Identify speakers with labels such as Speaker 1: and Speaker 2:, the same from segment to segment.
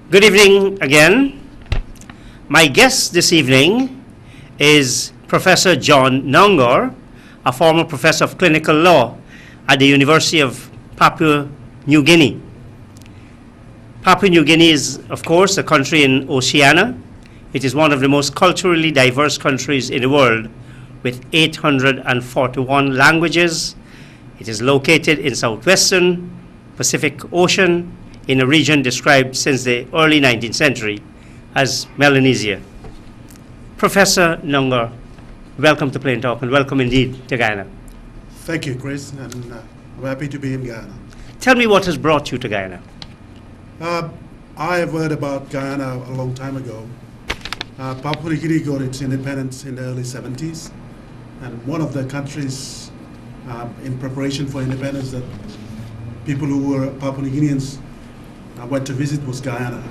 Speaker 1: Good evening again. My guest this evening is Professor John Nonggorr, a former professor of clinical law at the University of Papua New Guinea. Papua New Guinea is, of course, a country in Oceania. It is one of the most culturally diverse countries in the world, with 841 languages. It is located in southwestern Pacific Ocean, in a region described since the early 19th century as Melanesia. Professor Nonggorr, welcome to Plain Talk, and welcome indeed to Guyana.
Speaker 2: Thank you, Chris, and I'm happy to be in Guyana.
Speaker 1: Tell me what has brought you to Guyana.
Speaker 2: I have heard about Guyana a long time ago. Papua New Guinea got its independence in the early 70s, and one of the countries in preparation for independence that people who were Papua New Guineans went to visit was Guyana,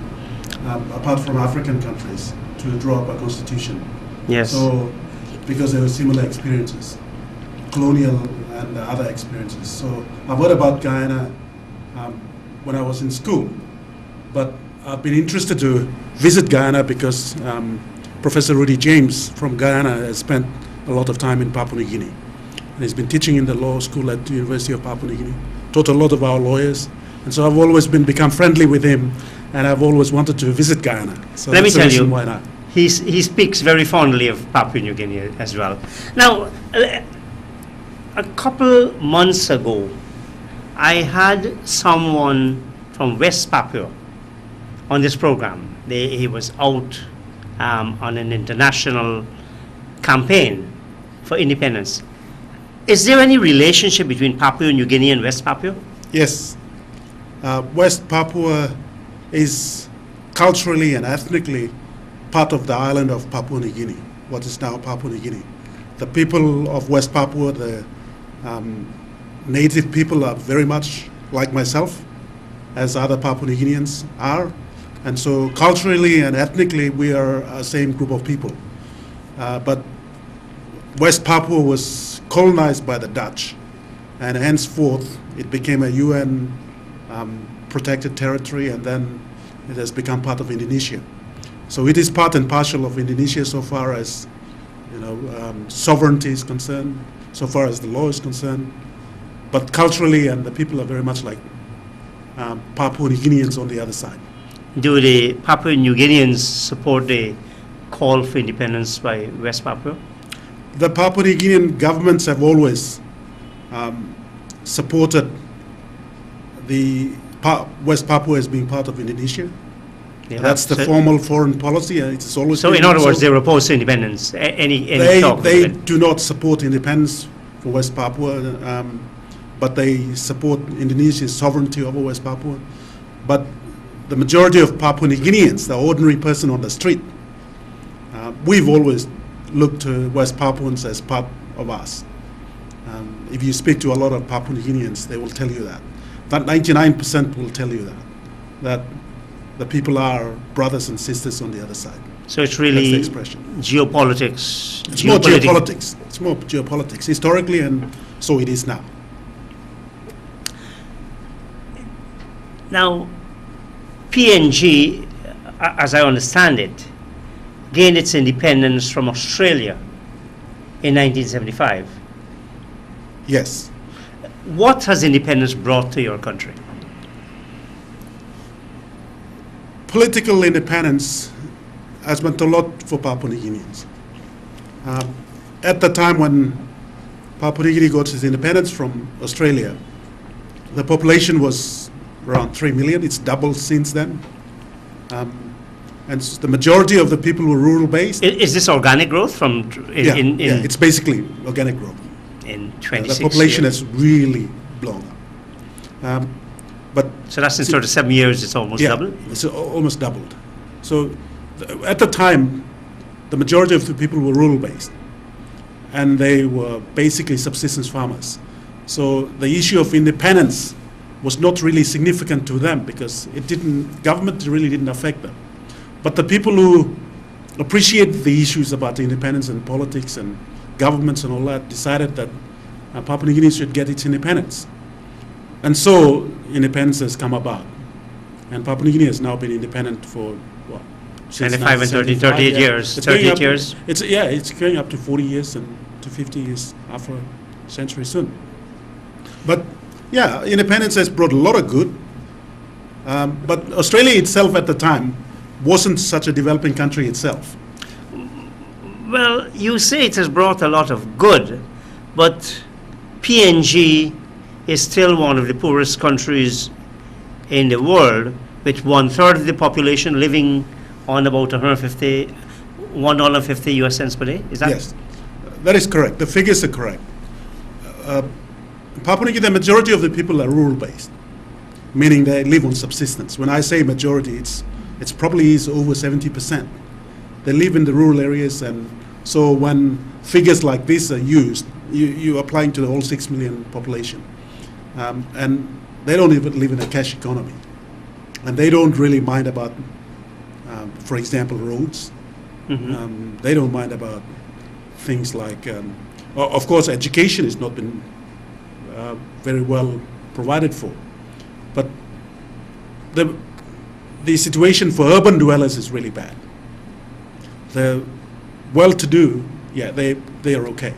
Speaker 2: apart from African countries, to draw up a constitution.
Speaker 1: Yes.
Speaker 2: So, because there were similar experiences, colonial and other experiences. So I've heard about Guyana when I was in school, but I've been interested to visit Guyana because Professor Rudy James from Guyana has spent a lot of time in Papua New Guinea. And he's been teaching in the law school at the University of Papua New Guinea, taught a lot of our lawyers. And so I've always become friendly with him, and I've always wanted to visit Guyana. So
Speaker 1: let me tell you,
Speaker 2: why not.
Speaker 1: He speaks very fondly of Papua New Guinea as well. Now, a couple months ago, I had someone from West Papua on this program. He was out on an international campaign for independence. Is there any relationship between Papua New Guinea and West Papua?
Speaker 2: Yes. West Papua is culturally and ethnically part of the island of Papua New Guinea, what is now Papua New Guinea. The people of West Papua, the native people, are very much like myself, as other Papua New Guineans are. And so culturally and ethnically, we are a same group of people. But West Papua was colonized by the Dutch, and henceforth it became a UN protected territory, and then it has become part of Indonesia. So it is part and parcel of Indonesia so far as sovereignty is concerned, so far as the law is concerned. But culturally, and the people are very much like Papua New Guineans on the other side.
Speaker 1: Do the Papua New Guineans support the call for independence by West Papua?
Speaker 2: The Papua New Guinean governments have always supported the West Papua as being part of Indonesia. That's the formal foreign policy. It's always.
Speaker 1: So, in other words, they're opposed to independence.
Speaker 2: They do not support independence for West Papua, but they support Indonesia's sovereignty over West Papua. But the majority of Papua New Guineans, the ordinary person on the street, we've always looked to West Papuans as part of us. If you speak to a lot of Papua New Guineans, they will tell you that. That 99% will tell you that the people are brothers and sisters on the other side.
Speaker 1: So it's really
Speaker 2: That's the expression.
Speaker 1: Geopolitics.
Speaker 2: It's more geopolitics. It's more geopolitics, historically, and so it is now.
Speaker 1: Now, PNG, as I understand it, gained its independence from Australia in 1975.
Speaker 2: Yes.
Speaker 1: What has independence brought to your country?
Speaker 2: Political independence has meant a lot for Papua New Guineans. At the time when Papua New Guinea got its independence from Australia, the population was around 3 million. It's doubled since then. And the majority of the people were rural-based.
Speaker 1: Is this organic growth from?
Speaker 2: Yeah, it's basically organic growth.
Speaker 1: In 26
Speaker 2: the population
Speaker 1: years.
Speaker 2: has really blown up.
Speaker 1: So that's in sort of 7 years, it's almost doubled?
Speaker 2: It's almost doubled. So at the time, the majority of the people were rural-based, and they were basically subsistence farmers. So the issue of independence was not really significant to them because government really didn't affect them. But the people who appreciate the issues about independence and politics and governments and all that decided that Papua New Guinea should get its independence. And so independence has come about. And Papua New Guinea has now been independent for what? Since
Speaker 1: 25 and 30,
Speaker 2: 1975,
Speaker 1: 38
Speaker 2: yeah.
Speaker 1: years,
Speaker 2: It's going
Speaker 1: 38
Speaker 2: up-
Speaker 1: years.
Speaker 2: It's going up to 40 years and to 50 years after a century soon. But yeah, independence has brought a lot of good. But Australia itself at the time wasn't such a developing country itself.
Speaker 1: Well, you say it has brought a lot of good, but PNG is still one of the poorest countries in the world, with 1/3 of the population living on about $1.50 US cents per day. Is that?
Speaker 2: Yes, that is correct. The figures are correct. Papua New Guinea, the majority of the people are rural-based, meaning they live on subsistence. When I say majority, it's probably is over 70%. They live in the rural areas, and so when figures like this are used, you're applying to the whole 6 million population. And they don't even live in a cash economy. And they don't really mind about, for example, roads.
Speaker 1: Mhm.
Speaker 2: They don't mind about things like, of course, education has not been very well provided for. But the situation for urban dwellers is really bad. The well-to-do, yeah, they are okay.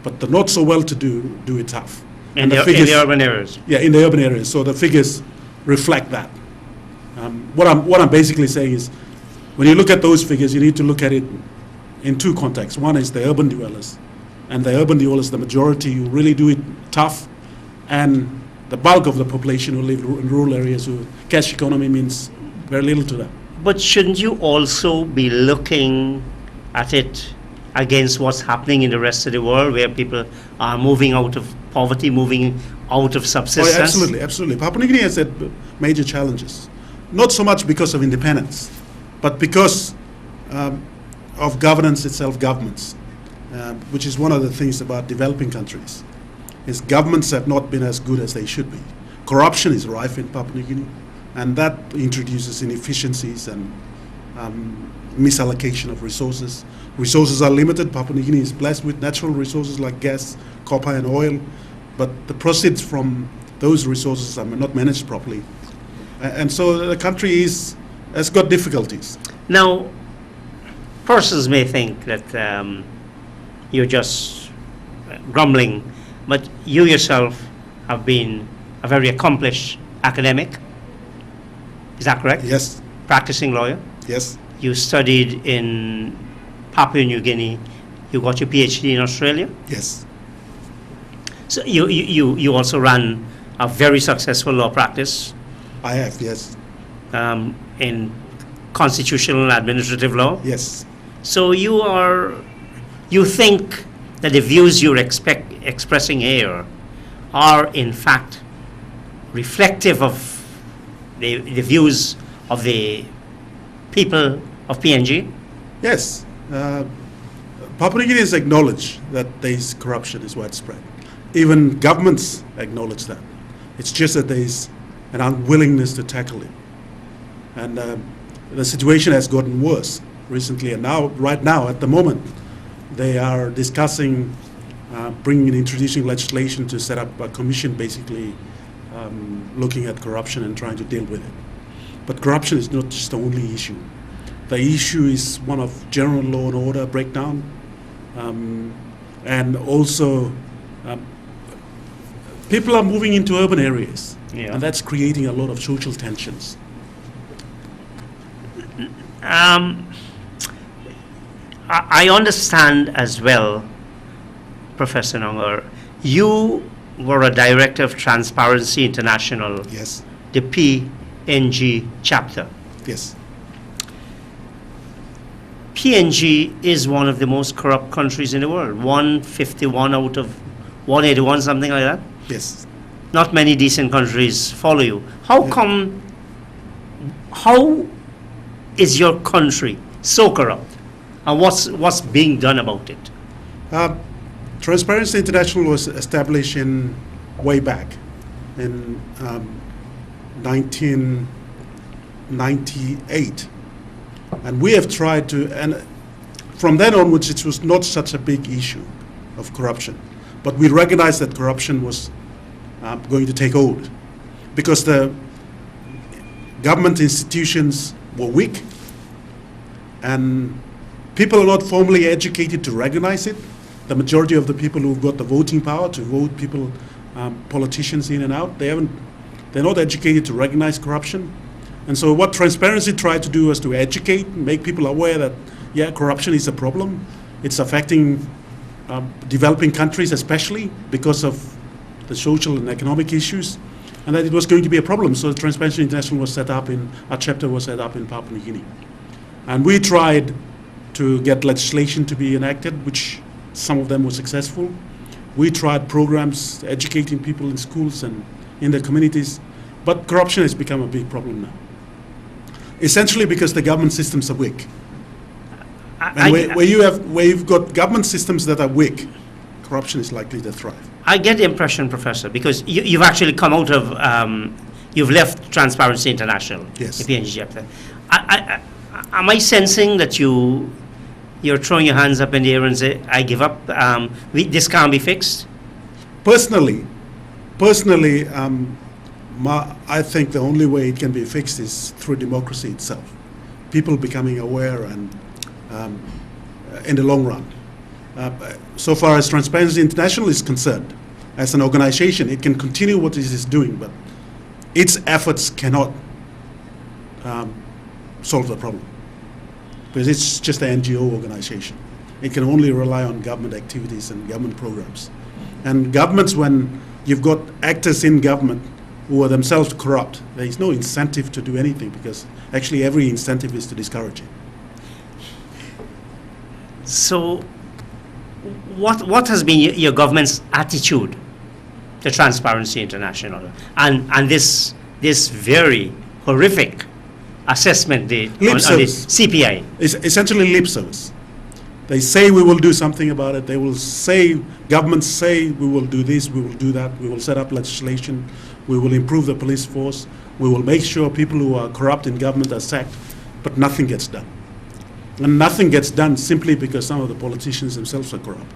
Speaker 2: But the not so well-to-do do it tough.
Speaker 1: In
Speaker 2: And
Speaker 1: the urban areas.
Speaker 2: Yeah, in the urban areas. So the figures reflect that. What I'm basically saying is, when you look at those figures, you need to look at it in two contexts. One is the urban dwellers, and the urban dwellers, the majority who really do it tough, and the bulk of the population who live in rural areas who cash economy means very little to them.
Speaker 1: But shouldn't you also be looking at it against what's happening in the rest of the world, where people are moving out of poverty, moving out of
Speaker 2: Oh,
Speaker 1: subsistence?
Speaker 2: yeah, absolutely, absolutely. Papua New Guinea has had major challenges, not so much because of independence, but because of governance itself, governments, which is one of the things about developing countries, is governments have not been as good as they should be. Corruption is rife in Papua New Guinea, and that introduces inefficiencies and misallocation of resources. Resources are limited. Papua New Guinea is blessed with natural resources like gas, copper, and oil, but the proceeds from those resources are not managed properly. And so the country has got difficulties.
Speaker 1: Now, persons may think that you're just grumbling, but you yourself have been a very accomplished academic. Is that correct?
Speaker 2: Yes,
Speaker 1: Practicing lawyer.
Speaker 2: yes,
Speaker 1: You studied in Papua New Guinea. You got your PhD in Australia.
Speaker 2: yes,
Speaker 1: So you also ran a very successful law practice
Speaker 2: I have, yes,
Speaker 1: in constitutional and administrative law.
Speaker 2: yes.
Speaker 1: So you think that the views you're expressing here are in fact reflective of the views of the people of PNG?
Speaker 2: Yes, Papua New Guinea has acknowledged that there corruption is widespread. Even governments acknowledge that. It's just that there is an unwillingness to tackle it. And the situation has gotten worse recently. And now, right now, at the moment, they are discussing introducing legislation to set up a commission basically looking at corruption and trying to deal with it. But corruption is not just the only issue. The issue is one of general law and order breakdown, and also people are moving into urban areas,
Speaker 1: Yeah.
Speaker 2: and that's creating a lot of social tensions.
Speaker 1: I understand as well, Professor Nonggorr, you were a director of Transparency International,
Speaker 2: Yes,
Speaker 1: the PNG chapter.
Speaker 2: yes,
Speaker 1: PNG is one of the most corrupt countries in the world. 151 out of 181, something like that.
Speaker 2: yes.
Speaker 1: Not many decent countries follow you. How
Speaker 2: Yeah.
Speaker 1: come, how is your country so corrupt? And what's being done about it?
Speaker 2: Transparency International was established in way back in 1998, and we have tried to. And from then onwards, it was not such a big issue of corruption, but we recognized that corruption was going to take hold, because the government institutions were weak, and people are not formally educated to recognize it. The majority of the people who've got the voting power to vote people, politicians in and out, they're not educated to recognize corruption. And so what transparency tried to do was to educate, make people aware that, yeah, corruption is a problem. It's affecting developing countries especially because of the social and economic issues, and that it was going to be a problem. So Transparency International was set up our chapter was set up in Papua New Guinea. And we tried to get legislation to be enacted, which some of them were successful. We tried programs educating people in schools and in the communities, but corruption has become a big problem now. Essentially because the government systems are weak. And where you've got government systems that are weak, corruption is likely to thrive.
Speaker 1: I get the impression, Professor, because you've actually come out of, you've left Transparency International,
Speaker 2: Yes.
Speaker 1: the PNG chapter. Am I sensing that you're throwing your hands up in the air and say, I give up, this can't be fixed?
Speaker 2: Personally, I think the only way it can be fixed is through democracy itself. People becoming aware and in the long run. So far as Transparency International is concerned, as an organization, it can continue what it is doing, but its efforts cannot solve the problem, because it's just an NGO organization. It can only rely on government activities and government programs. And governments, when you've got actors in government who are themselves corrupt, there is no incentive to do anything, because actually every incentive is to discourage it.
Speaker 1: So what has been your government's attitude to Transparency International and this very horrific assessment on the CPI?
Speaker 2: It's essentially lip service. They say we will do something about it. They will say, governments say we will do this, we will do that, we will set up legislation, we will improve the police force, we will make sure people who are corrupt in government are sacked, but nothing gets done. And nothing gets done simply because some of the politicians themselves are corrupt.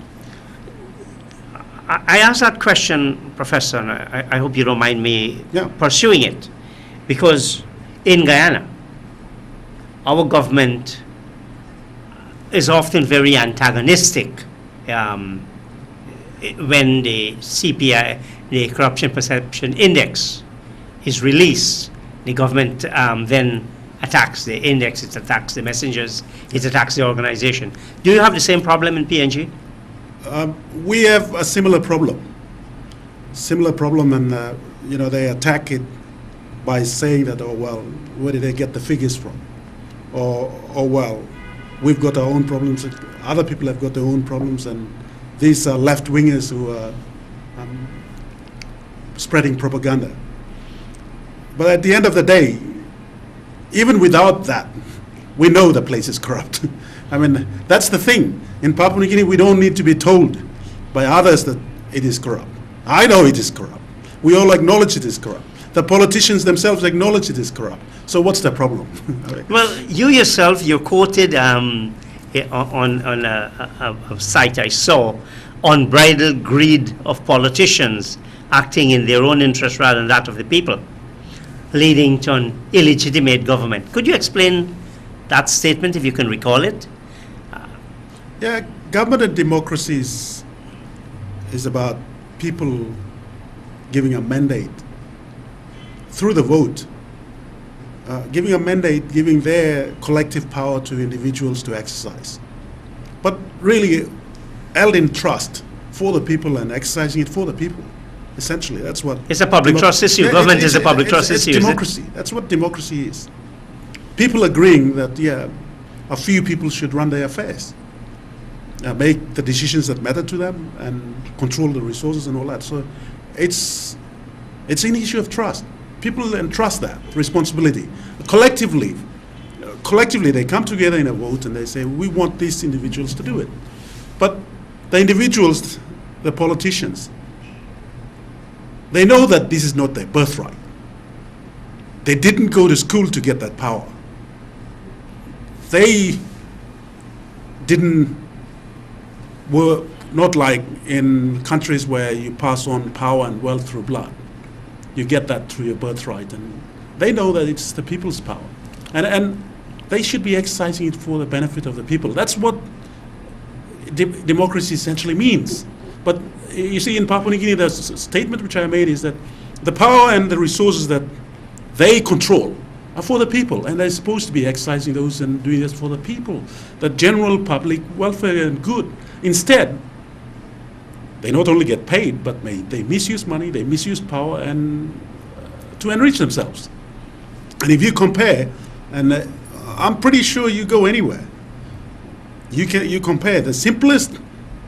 Speaker 1: I asked that question, Professor, and I hope you don't mind me pursuing it, because in Guyana, our government is often very antagonistic when the CPI, the Corruption Perception Index, is released. The government then attacks the index, it attacks the messengers, it attacks the organization. Do you have the same problem in PNG?
Speaker 2: We have a similar problem. And they attack it by saying that, oh well, where did they get the figures from? Or well, we've got our own problems. Other people have got their own problems, and these are left-wingers who are spreading propaganda. But at the end of the day, even without that, we know the place is corrupt. I mean, that's the thing. In Papua New Guinea, we don't need to be told by others that it is corrupt. I know it is corrupt. We all acknowledge it is corrupt. The politicians themselves acknowledge it is corrupt. So what's the problem?
Speaker 1: Well, you yourself, you're quoted on a site I saw, unbridled greed of politicians acting in their own interest rather than that of the people, leading to an illegitimate government. Could you explain that statement, if you can recall it?
Speaker 2: Yeah, government and democracy is about people giving a mandate through the vote, giving a mandate, giving their collective power to individuals to exercise. But really held in trust for the people and exercising it for the people. Essentially, that's what...
Speaker 1: It's a public trust issue.
Speaker 2: Yeah,
Speaker 1: Government is a public trust issue.
Speaker 2: It's democracy. That's what democracy is. People agreeing that, yeah, a few people should run their affairs, make the decisions that matter to them, and control the resources and all that. So it's an issue of trust. People entrust that responsibility. Collectively, they come together in a vote and they say, we want these individuals to do it. But the individuals, the politicians, they know that this is not their birthright. They didn't go to school to get that power. They were not like in countries where you pass on power and wealth through blood. You get that through your birthright, and they know that it's the people's power. And they should be exercising it for the benefit of the people. That's what democracy essentially means. But you see, in Papua New Guinea, the statement which I made is that the power and the resources that they control are for the people, and they're supposed to be exercising those and doing this for the people, the general public welfare and good. Instead, they not only get paid, but they misuse money, they misuse power, and to enrich themselves. And if you compare, and I'm pretty sure you go anywhere, you compare the simplest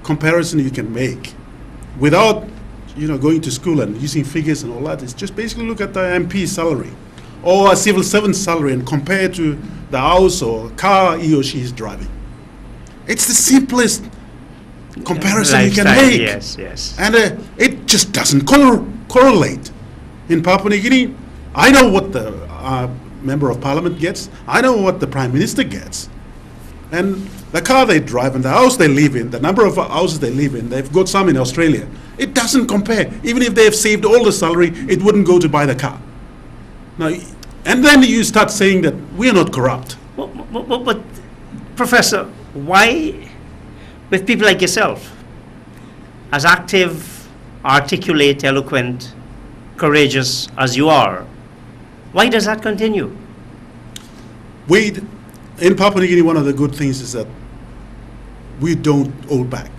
Speaker 2: comparison you can make without going to school and using figures and all that. Is just basically look at the MP's salary or a civil servant's salary and compare it to the house or car he or she is driving. It's the simplest comparison you can make.
Speaker 1: Yes.
Speaker 2: And it just doesn't correlate. In Papua New Guinea, I know what the member of parliament gets. I know what the prime minister gets. And the car they drive and the house they live in, the number of houses they live in, they've got some in Australia. It doesn't compare. Even if they have saved all the salary, it wouldn't go to buy the car. Now, and then you start saying that we are not corrupt.
Speaker 1: But Professor, why, with people like yourself, as active, articulate, eloquent, courageous as you are, why does that continue?
Speaker 2: In Papua New Guinea, one of the good things is that we don't hold back.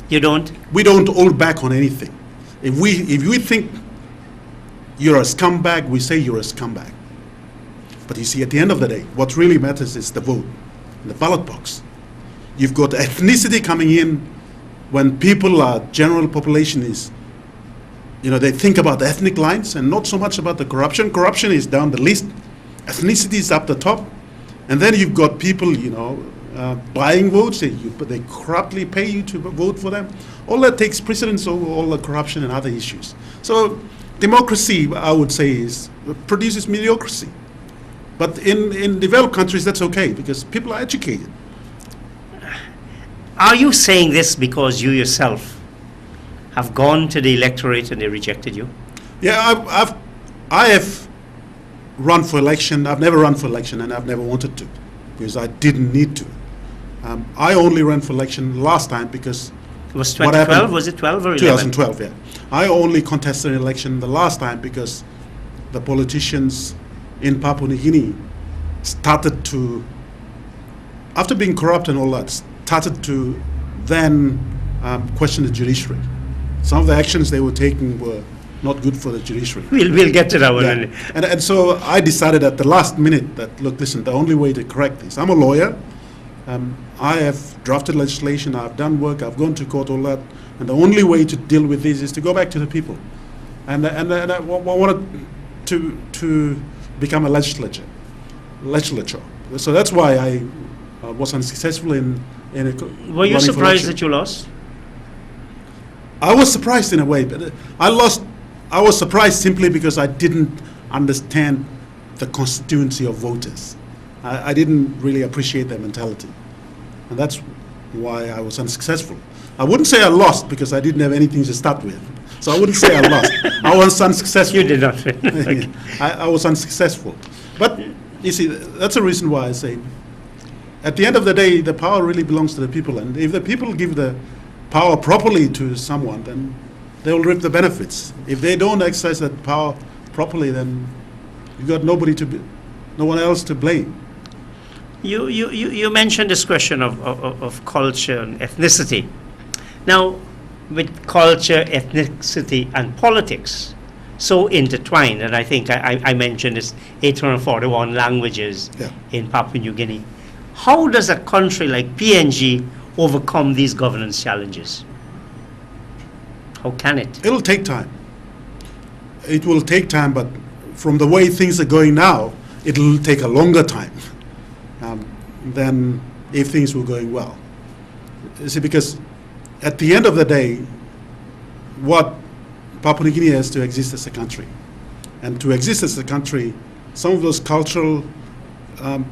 Speaker 1: You don't?
Speaker 2: We don't hold back on anything. If we think you're a scumbag, we say you're a scumbag. But you see, at the end of the day, what really matters is the vote, the ballot box. You've got ethnicity coming in when general population is, they think about the ethnic lines and not so much about the corruption. Corruption is down the list. Ethnicity is up the top. And then you've got people, buying votes. They corruptly pay you to vote for them. All that takes precedence over all the corruption and other issues. So democracy, I would say, produces mediocrity. But in developed countries, that's okay because people are educated.
Speaker 1: Are you saying this because you yourself have gone to the electorate and they rejected you?
Speaker 2: Yeah, I have run for election. I've never run for election, and I've never wanted to because I didn't need to. I only ran for election last time because
Speaker 1: it was 2012. Was it 12 or 11?
Speaker 2: 2012. Yeah, I only contested an election the last time because the politicians in Papua New Guinea started to, after being corrupt and all that, started to then question the judiciary. Some of the actions they were taking were not good for the judiciary.
Speaker 1: We'll get to that one.
Speaker 2: Yeah. And so I decided at the last minute that, look, listen, the only way to correct this, I'm a lawyer, I have drafted legislation, I've done work, I've gone to court, all that, and the only way to deal with this is to go back to the people. And I wanted to become a legislature. So that's why I was unsuccessful in
Speaker 1: Were you surprised that you lost?
Speaker 2: I was surprised in a way, but I was surprised simply because I didn't understand the constituency of voters. I didn't really appreciate their mentality. And that's why I was unsuccessful. I wouldn't say I lost because I didn't have anything to start with. So I wouldn't say I lost. I was unsuccessful.
Speaker 1: You did not win. Okay.
Speaker 2: I was unsuccessful. But you see, that's the reason why I say, at the end of the day, the power really belongs to the people. And if the people give the power properly to someone, then they will reap the benefits. If they don't exercise that power properly, then you got no one else to blame.
Speaker 1: You mentioned this question of culture and ethnicity. Now, with culture, ethnicity, and politics so intertwined, and I think I mentioned this 841 languages in Papua New Guinea. How does a country like PNG overcome these governance challenges? How can it?
Speaker 2: It'll take time. It will take time, but from the way things are going now, it'll take a longer time than if things were going well. You see, because at the end of the day, what Papua New Guinea has to exist as a country. And to exist as a country, some of those cultural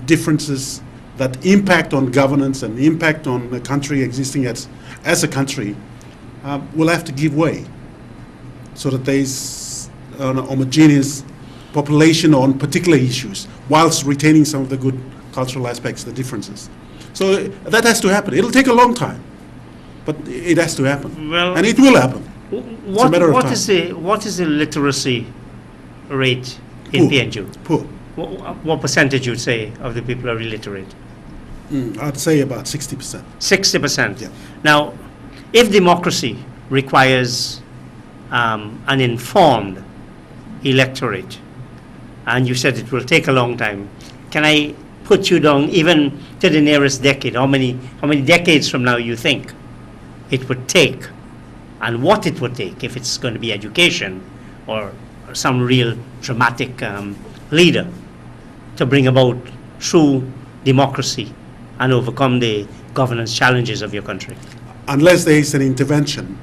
Speaker 2: differences that impact on governance and impact on the country existing as a country will have to give way so that there's an homogeneous population on particular issues, whilst retaining some of the good cultural aspects, the differences. So that has to happen. It'll take a long time, but it has to happen.
Speaker 1: Well,
Speaker 2: and it will happen.
Speaker 1: What,
Speaker 2: matter of
Speaker 1: what
Speaker 2: time.
Speaker 1: what is the literacy rate in
Speaker 2: Poor.
Speaker 1: PNG?
Speaker 2: Poor.
Speaker 1: What percentage you'd say of the people are illiterate?
Speaker 2: I'd say about 60%.
Speaker 1: 60%.
Speaker 2: Yeah.
Speaker 1: Now, if democracy requires an informed electorate, and you said it will take a long time, can I put you down even to the nearest decade? How many decades from now you think it would take, and what it would take, if it's going to be education or some real dramatic leader, to bring about true democracy and overcome the governance challenges of your country?
Speaker 2: Unless there is an intervention,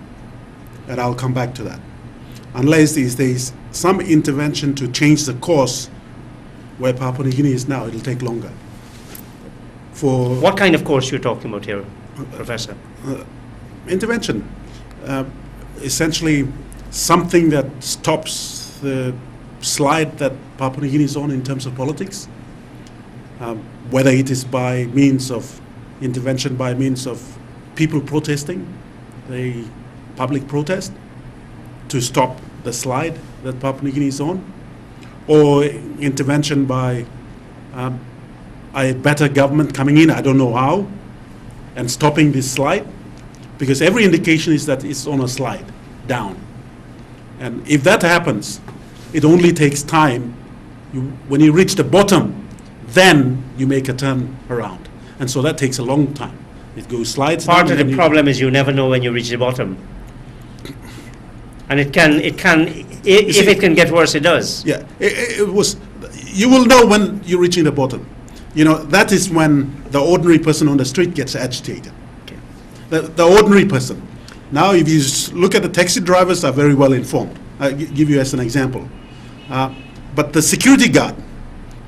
Speaker 2: and I'll come back to that. Unless there is some intervention to change the course where Papua New Guinea is now, it'll take longer. For
Speaker 1: What kind of course you're talking about here, Professor?
Speaker 2: intervention, essentially something that stops the slide that Papua New Guinea is on in terms of politics, whether it is by means of intervention, by means of people protesting, the public protest, to stop the slide that Papua New Guinea is on, or intervention by a better government coming in, I don't know how, and stopping this slide, because every indication is that it's on a slide down. And if that happens, it only takes time. When you reach the bottom, then you make a turn around. And so that takes a long time. It goes slides down.
Speaker 1: Part of the problem is you never know when you reach the bottom. And if it can get worse, it does.
Speaker 2: Yeah, it was. You will know when you're reaching the bottom. You know, that is when the ordinary person on the street gets agitated.
Speaker 1: Okay.
Speaker 2: The ordinary person. Now, if you look at the taxi drivers, are very well informed. I'll give you as an example. But the security guard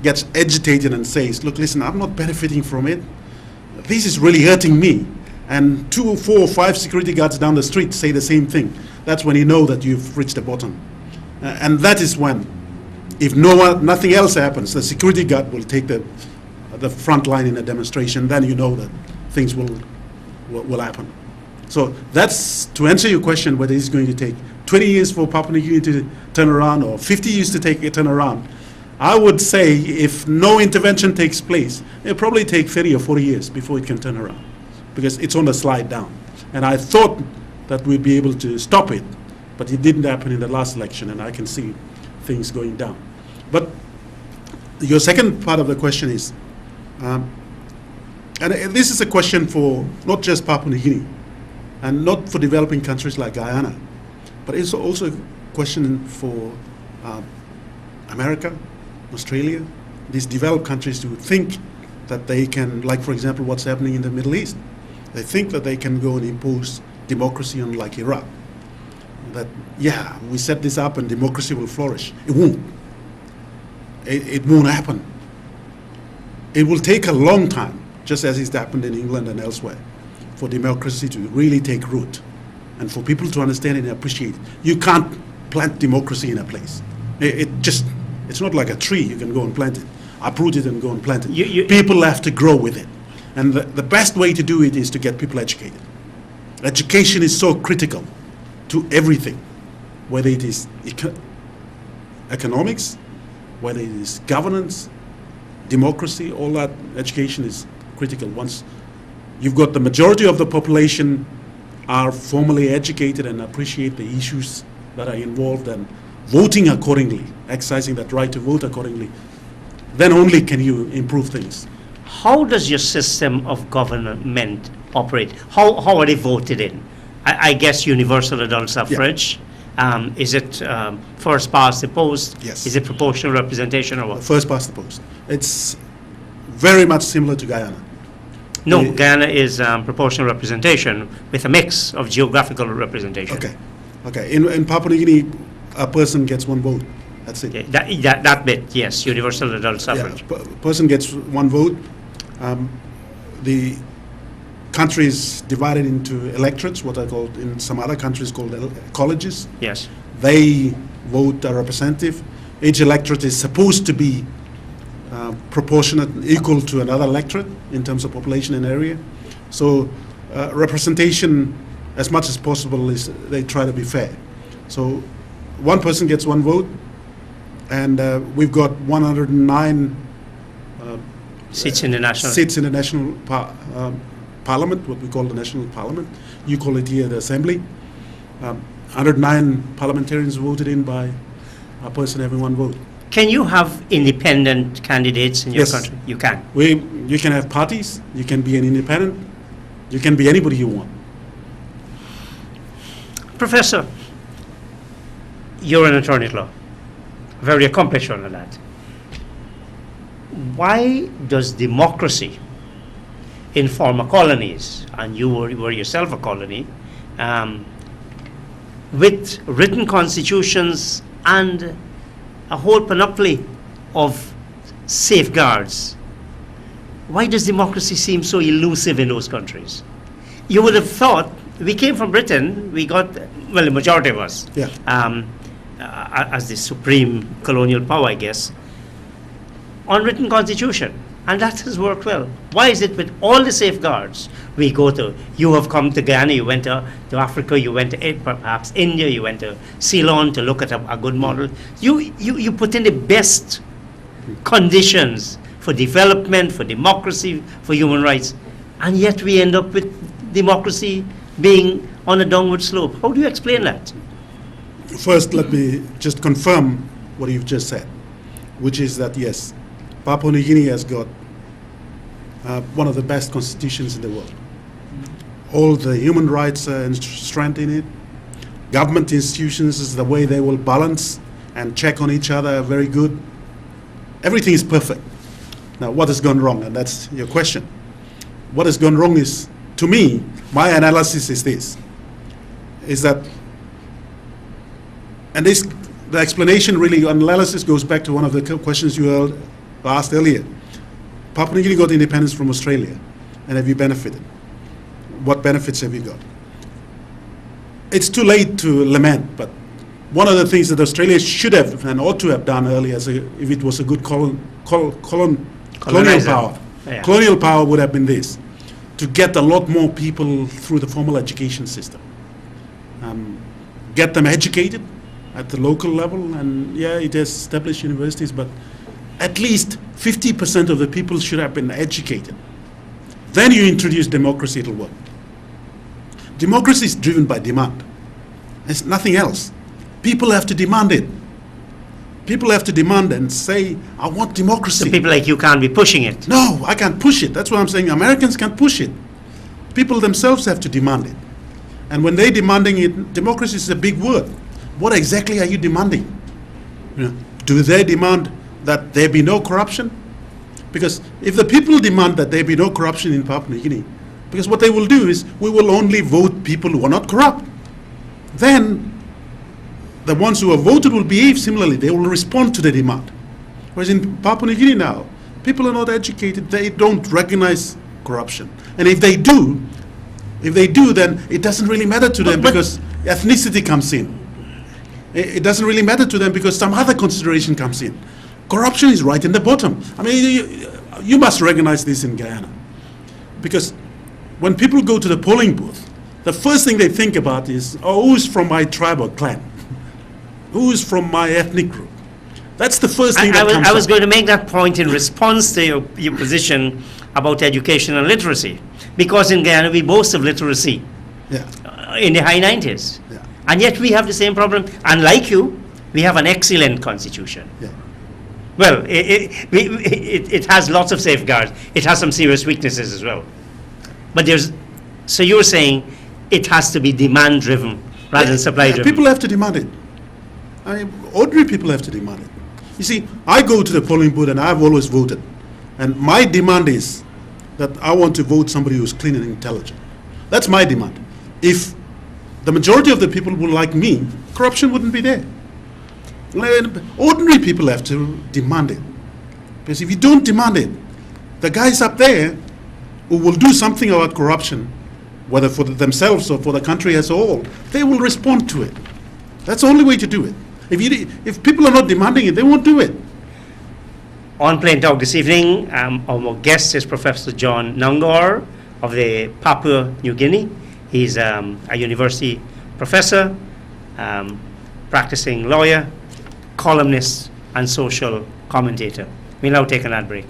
Speaker 2: gets agitated and says, look, listen, I'm not benefiting from it. This is really hurting me. And 2, 4, 5 security guards down the street say the same thing. That's when you know that you've reached the bottom. And that is when, if nothing else happens, the security guard will take the front line in a demonstration. Then you know that things will happen. So that's, to answer your question, whether it's going to take 20 years for Papua New Guinea to turn around or 50 years to take a turn around. I would say if no intervention takes place, it'll probably take 30 or 40 years before it can turn around, because it's on the slide down. And I thought that we'd be able to stop it, but it didn't happen in the last election, and I can see things going down. But your second part of the question is, and this is a question for not just Papua New Guinea, and not for developing countries like Guyana, but it's also a question for America, Australia, these developed countries who think that they can, like for example what's happening in the Middle East, they think that they can go and impose democracy on like Iraq. That, yeah, we set this up and democracy will flourish. It won't. It won't happen. It will take a long time, just as it's happened in England and elsewhere, for democracy to really take root and for people to understand and appreciate. You can't plant democracy in a place. It's not like a tree, you can go and plant it, uproot it and go and plant it. People have to grow with it. And the best way to do it is to get people educated. Education is so critical to everything, whether it is economics, whether it is governance, democracy, all that. Education is critical. Once you've got the majority of the population are formally educated and appreciate the issues that are involved and voting accordingly, exercising that right to vote accordingly, then only can you improve things.
Speaker 1: How does your system of government operate? How are they voted in? I guess universal adult suffrage. Yeah. Is it first past the post?
Speaker 2: Yes.
Speaker 1: Is it proportional representation or what?
Speaker 2: First past the post. It's very much similar to Guyana.
Speaker 1: No, Guyana is proportional representation with a mix of geographical representation.
Speaker 2: Okay. In Papua New Guinea, a person gets one vote. That's it.
Speaker 1: Okay. That bit, yes, universal adult suffrage.
Speaker 2: Yeah, person gets one vote. The country is divided into electorates, what are called in some other countries called colleges.
Speaker 1: Yes.
Speaker 2: They vote a representative. each electorate is supposed to be proportionate, equal to another electorate in terms of population and area. So representation, as much as possible, is they try to be fair. So one person gets one vote, and we've got 109
Speaker 1: seats in the national.
Speaker 2: Seats in the national parliament, what we call the national parliament. You call it here the assembly. 109 parliamentarians voted in by a person having one vote.
Speaker 1: Can you have independent candidates in your
Speaker 2: Yes.
Speaker 1: country? You can.
Speaker 2: You can have parties, you can be an independent, you can be anybody you want.
Speaker 1: Professor, you're an attorney at law, very accomplished one at that. Why does democracy in former colonies, and you were yourself a colony, with written constitutions and a whole panoply of safeguards, why does democracy seem so elusive in those countries? You would have thought, we came from Britain, we got, well, the majority of us,
Speaker 2: Yeah.
Speaker 1: As the supreme colonial power, I guess, unwritten constitution, and that has worked well. Why is it with all the safeguards we go to? You have come to Guyana, you went to Africa, you went to perhaps India, you went to Ceylon to look at a good model. You put in the best conditions for development, for democracy, for human rights, and yet we end up with democracy being on a downward slope. How do you explain that?
Speaker 2: First, let me just confirm what you've just said, which is that, yes, Papua New Guinea has got one of the best constitutions in the world. All the human rights are enshrined in it. Government institutions is the way they will balance and check on each other are very good. Everything is perfect. Now, what has gone wrong? And that's your question. What has gone wrong is, to me, my analysis is this, is that, and this, the explanation really, analysis goes back to one of the questions you asked earlier. Papua New Guinea got independence from Australia, and have you benefited? What benefits have you got? It's too late to lament, but one of the things that Australia should have and ought to have done earlier, if it was a good colonial power,
Speaker 1: Yeah.
Speaker 2: colonial power would have been this, to get a lot more people through the formal education system. Get them educated at the local level, and yeah, it has established universities, but at least 50% of the people should have been educated. Then you introduce democracy, it'll work. Democracy is driven by demand. It's nothing else. People have to demand it. People have to demand and say, I want democracy.
Speaker 1: So people like you can't be pushing it.
Speaker 2: No, I can't push it. That's what I'm saying. Americans can't push it. People themselves have to demand it. And when they're demanding it, democracy is a big word. What exactly are you demanding? You know, do they demand that there be no corruption? Because if the people demand that there be no corruption in Papua New Guinea, because what they will do is we will only vote people who are not corrupt. Then the ones who are voted will behave similarly. They will respond to the demand. Whereas in Papua New Guinea now, people are not educated. They don't recognize corruption. And if they do, then it doesn't really matter to them because ethnicity comes in. It doesn't really matter to them because some other consideration comes in. Corruption is right in the bottom. I mean, you must recognize this in Guyana. Because when people go to the polling booth, the first thing they think about is, oh, who's from my tribe or clan? Who's from my ethnic group? That's the first thing that comes
Speaker 1: I was
Speaker 2: up.
Speaker 1: going to make that point in response to your position about education and literacy. Because in Guyana, we boast of literacy
Speaker 2: Yeah.
Speaker 1: in the high 90s.
Speaker 2: Yeah.
Speaker 1: And yet we have the same problem. And like you, we have an excellent constitution.
Speaker 2: Yeah.
Speaker 1: Well, it has lots of safeguards. It has some serious weaknesses as well. But so you're saying it has to be demand-driven rather than supply-driven.
Speaker 2: People have to demand it. I mean, ordinary people have to demand it. You see, I go to the polling booth and I've always voted. And my demand is that I want to vote somebody who's clean and intelligent. That's my demand. If the majority of the people would like me, corruption wouldn't be there. Ordinary people have to demand it. Because if you don't demand it, the guys up there who will do something about corruption, whether for themselves or for the country as a whole, they will respond to it. That's the only way to do it. If people are not demanding it, they won't do it.
Speaker 1: On Plain Talk this evening, our guest is Professor John Nonggorr of the Papua New Guinea. He's a university professor, practicing lawyer, columnist, and social commentator. We'll now take an ad break.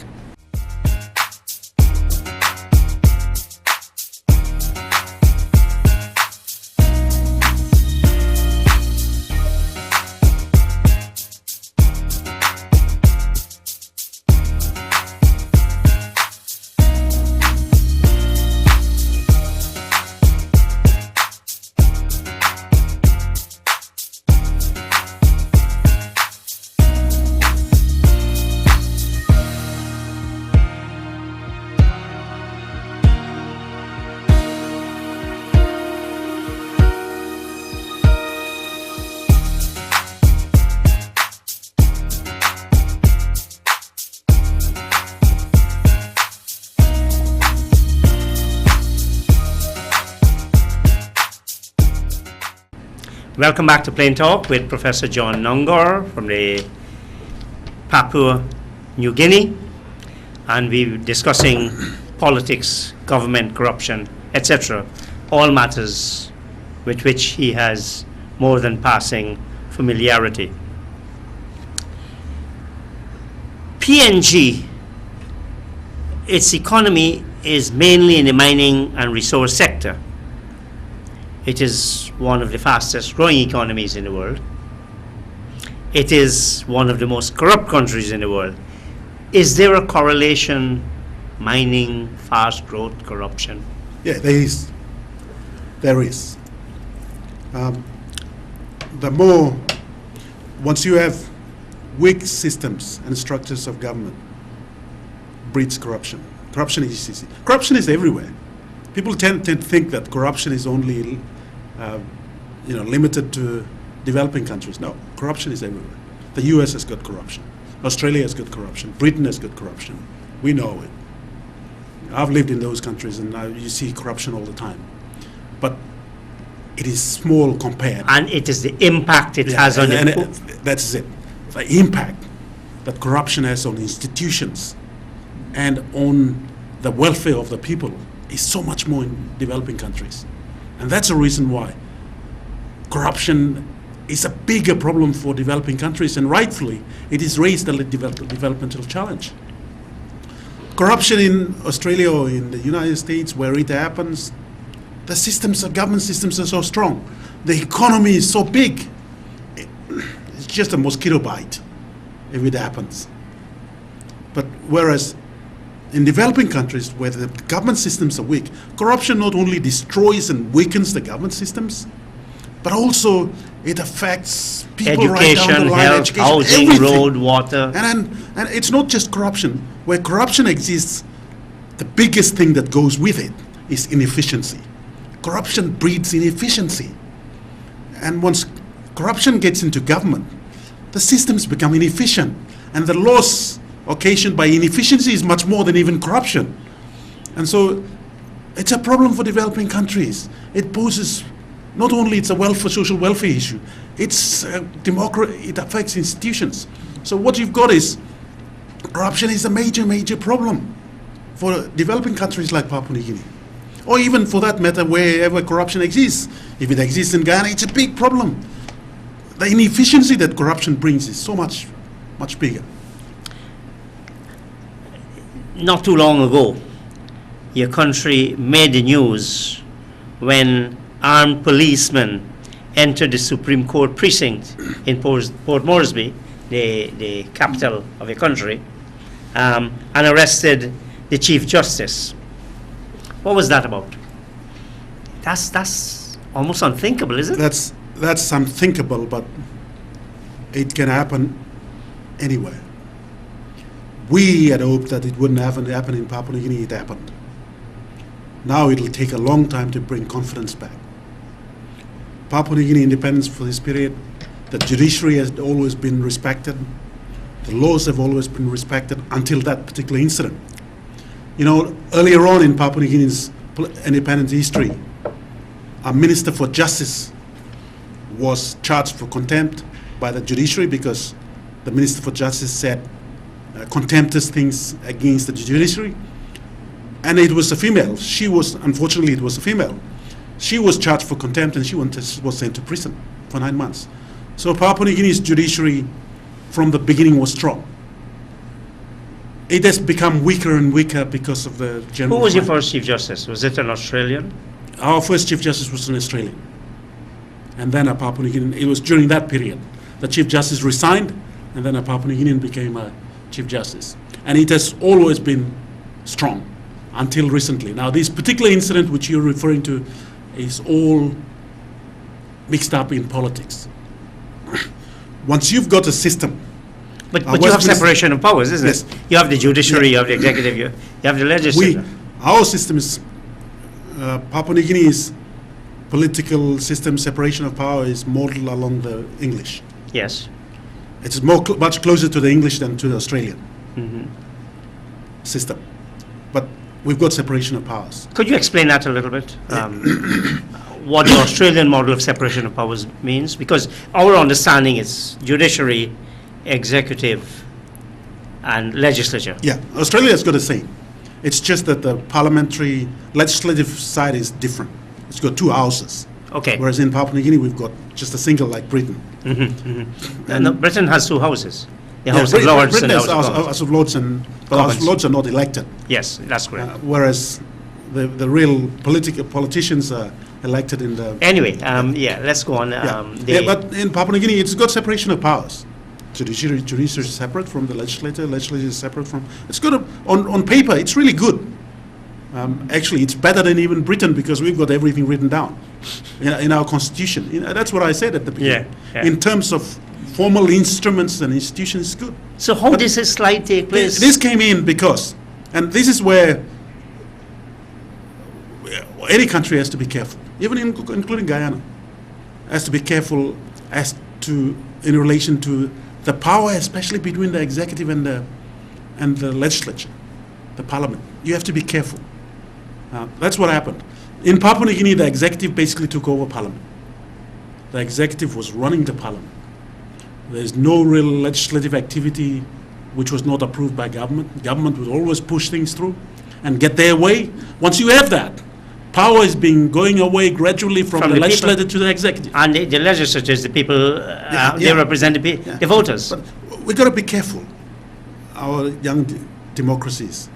Speaker 1: Welcome back to Plain Talk with Professor John Nonggorr from the Papua New Guinea, and we're discussing politics, government, corruption, etc., all matters with which he has more than passing familiarity. PNG, its economy is mainly in the mining and resource sector. It is one of the fastest growing economies in the world. It is one of the most corrupt countries in the world. Is there a correlation, mining, fast growth, corruption?
Speaker 2: Yeah, there is. There is. Once you have weak systems and structures of government, breeds corruption. Corruption is everywhere. People tend to think that corruption is only limited to developing countries. No, corruption is everywhere. The US has got corruption. Australia has got corruption. Britain has got corruption. We know it. I've lived in those countries, and you see corruption all the time. But it is small compared.
Speaker 1: And it is the impact it has on it.
Speaker 2: That's it. The impact that corruption has on institutions and on the welfare of the people is so much more in developing countries. And that's a reason why corruption is a bigger problem for developing countries, and rightfully it is raised a developmental challenge. Corruption in Australia or in the United States, where it happens, the government systems are so strong. The economy is so big. It's just a mosquito bite if it happens. But whereas in developing countries where the government systems are weak, corruption not only destroys and weakens the government systems, but also it affects people right down the
Speaker 1: education,
Speaker 2: line,
Speaker 1: health, housing,
Speaker 2: everything.
Speaker 1: road, water.
Speaker 2: And it's not just corruption. Where corruption exists, the biggest thing that goes with it is inefficiency. Corruption breeds inefficiency. And once corruption gets into government, the systems become inefficient, and the loss occasioned by inefficiency is much more than even corruption. And so it's a problem for developing countries. It poses, not only it's a social welfare issue, it's it affects institutions. So what you've got is, corruption is a major problem for developing countries like Papua New Guinea. Or even for that matter, wherever corruption exists. If it exists in Guyana, it's a big problem. The inefficiency that corruption brings is so much bigger.
Speaker 1: Not too long ago, your country made the news when armed policemen entered the Supreme Court precinct in Port Moresby, the capital of your country, and arrested the Chief Justice. What was that about? That's almost unthinkable, isn't it?
Speaker 2: That's unthinkable, but it can happen anywhere. We had hoped that it wouldn't happen in Papua New Guinea. It happened. Now it'll take a long time to bring confidence back. Papua New Guinea independence for this period, the judiciary has always been respected. The laws have always been respected until that particular incident. You know, earlier on in Papua New Guinea's independence history, a Minister for Justice was charged for contempt by the judiciary because the Minister for Justice said contemptuous things against the judiciary. And it was a female. She was, unfortunately, it was a female. She was charged for contempt and she was sent to prison for 9 months. So Papua New Guinea's judiciary from the beginning was strong. It has become weaker and weaker because of the general...
Speaker 1: Who was your first Chief Justice? Was it an Australian?
Speaker 2: Our first Chief Justice was an Australian. And then a Papua New Guinean. It was during that period. The Chief Justice resigned and then a Papua New Guinean became a Chief Justice. And it has always been strong until recently. Now, this particular incident which you're referring to is all mixed up in politics. Once you've got a system...
Speaker 1: But you have separation of powers, isn't
Speaker 2: Yes.
Speaker 1: it? You have the judiciary, you have the executive, you have the legislature.
Speaker 2: Our system is... Papua New Guinea's political system separation of power is modeled along the English.
Speaker 1: Yes.
Speaker 2: It's much closer to the English than to the Australian system. But we've got separation of powers.
Speaker 1: Could you explain that a little bit? What the Australian model of separation of powers means? Because our understanding is judiciary, executive, and legislature.
Speaker 2: Yeah, Australia has got the same. It's just that the parliamentary legislative side is different. It's got two houses.
Speaker 1: Okay.
Speaker 2: Whereas in Papua New Guinea, we've got just a single, like Britain.
Speaker 1: And Britain has two houses. The
Speaker 2: Yeah,
Speaker 1: House of Lords
Speaker 2: Britain
Speaker 1: and the
Speaker 2: has
Speaker 1: House of Commons.
Speaker 2: House of Lords, but House of
Speaker 1: Commons.
Speaker 2: Lords are not elected.
Speaker 1: Yes, that's correct.
Speaker 2: Whereas the real politicians are elected in the...
Speaker 1: Anyway, yeah, let's go on.
Speaker 2: But in Papua New Guinea, it's got separation of powers. Judiciary is separate from the legislature is separate from... It's good. On paper, it's really good. Actually, it's better than even Britain because we've got everything written down in our constitution. That's what I said at the beginning.
Speaker 1: Yeah.
Speaker 2: In terms of formal instruments and institutions, it's good.
Speaker 1: So how does this slide take place?
Speaker 2: This came in because, and this is where any country has to be careful, even including Guyana, has to be careful as to in relation to the power, especially between the executive and the legislature, the parliament. You have to be careful. That's what happened. In Papua New Guinea, the executive basically took over parliament. The executive was running the parliament. There's no real legislative activity which was not approved by government. Government would always push things through and get their way. Once you have that, power is going away gradually from the legislature to the executive.
Speaker 1: And the legislature is the people, they represent the voters.
Speaker 2: But we've got to be careful. Our young democracies,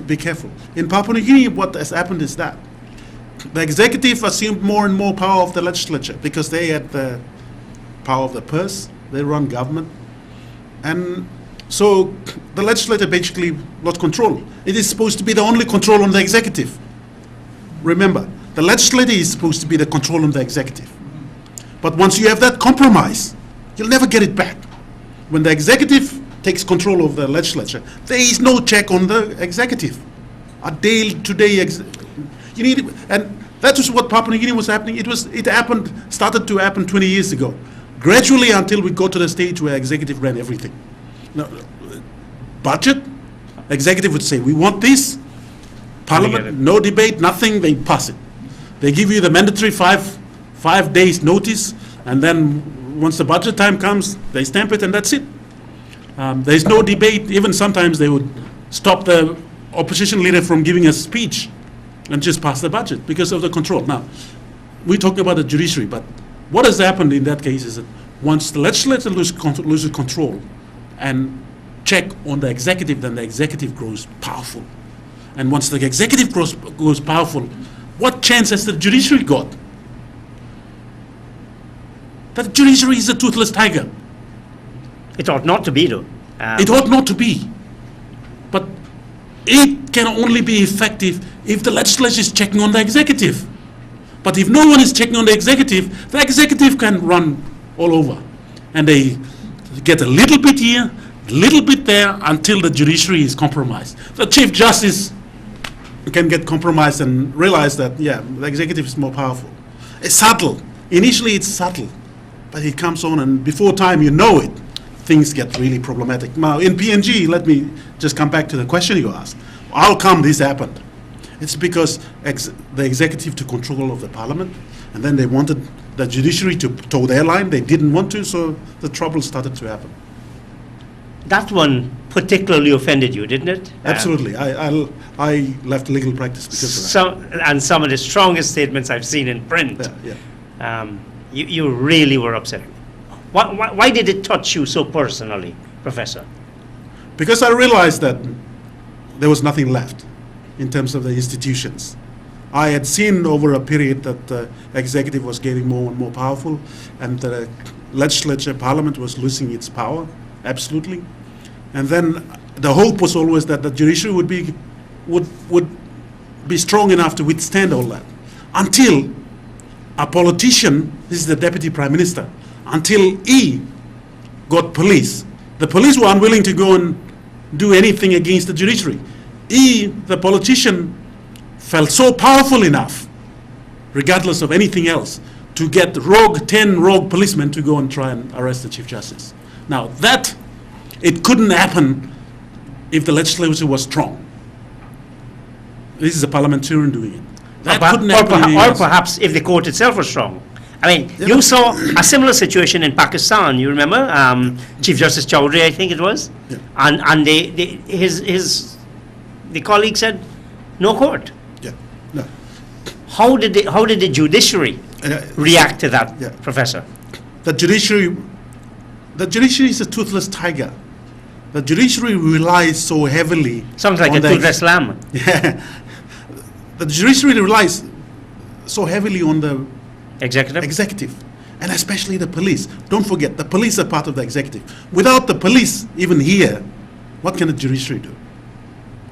Speaker 2: be careful. In Papua New Guinea, what has happened is that the executive assumed more and more power of the legislature because they had the power of the purse. They run government. And so the legislature basically lost control. It is supposed to be the only control on the executive. Remember, the legislature is supposed to be the control on the executive. But once you have that compromise, you'll never get it back. When the executive takes control of the legislature, there is no check on the executive. A day-to-day, and that was what Papua New Guinea was happening. Started to happen 20 years ago. Gradually until we got to the stage where executive ran everything. Now, budget, executive would say, we want this. Parliament, no debate, nothing, they pass it. They give you the mandatory five days notice, and then once the budget time comes, they stamp it and that's it. There's no debate. Even sometimes they would stop the opposition leader from giving a speech and just pass the budget because of the control. Now, we're talking about the judiciary, but what has happened in that case is that once the legislature loses control and check on the executive, then the executive grows powerful. And once the executive grows powerful, what chance has the judiciary got? That judiciary is a toothless tiger.
Speaker 1: It ought not to be, though.
Speaker 2: It ought not to be. But it can only be effective if the legislature is checking on the executive. But if no one is checking on the executive can run all over. And they get a little bit here, a little bit there, until the judiciary is compromised. The Chief Justice can get compromised and realize that, yeah, the executive is more powerful. It's subtle. Initially, it's subtle. But it comes on, and before time you know it, things get really problematic. Now, in PNG, let me just come back to the question you asked. How come this happened? It's because the executive took control of the parliament, and then they wanted the judiciary to toe their line. They didn't want to, so the trouble started to happen.
Speaker 1: That one particularly offended you, didn't it?
Speaker 2: Absolutely. I left legal practice because of that.
Speaker 1: Some of the strongest statements I've seen in print. You really were upset. Why did it touch you so personally, Professor?
Speaker 2: Because I realized that there was nothing left in terms of the institutions. I had seen over a period that the executive was getting more and more powerful, and the legislature, parliament was losing its power, absolutely. And then the hope was always that the judiciary would be strong enough to withstand all that, until a politician, this is the deputy prime minister, until he got police. The police were unwilling to go and do anything against the judiciary. He, the politician, felt so powerful enough, regardless of anything else, to get 10 rogue policemen to go and try and arrest the Chief Justice. Now that, it couldn't happen if the legislature was strong. This is a parliamentarian doing it. That couldn't happen.
Speaker 1: Or perhaps if the court itself was strong. I mean, you saw a similar situation in Pakistan, you remember? Chief Justice Chowdhury, I think it was.
Speaker 2: Yeah.
Speaker 1: And the colleague said, no court.
Speaker 2: Yeah, no.
Speaker 1: How did the judiciary react to that, Professor?
Speaker 2: The judiciary is a toothless tiger. The judiciary relies so heavily.
Speaker 1: Sounds like a toothless lamb.
Speaker 2: Yeah. The judiciary relies so heavily on the executive, and especially the police. Don't forget, the police are part of the executive. Without the police, even here, what can the judiciary do?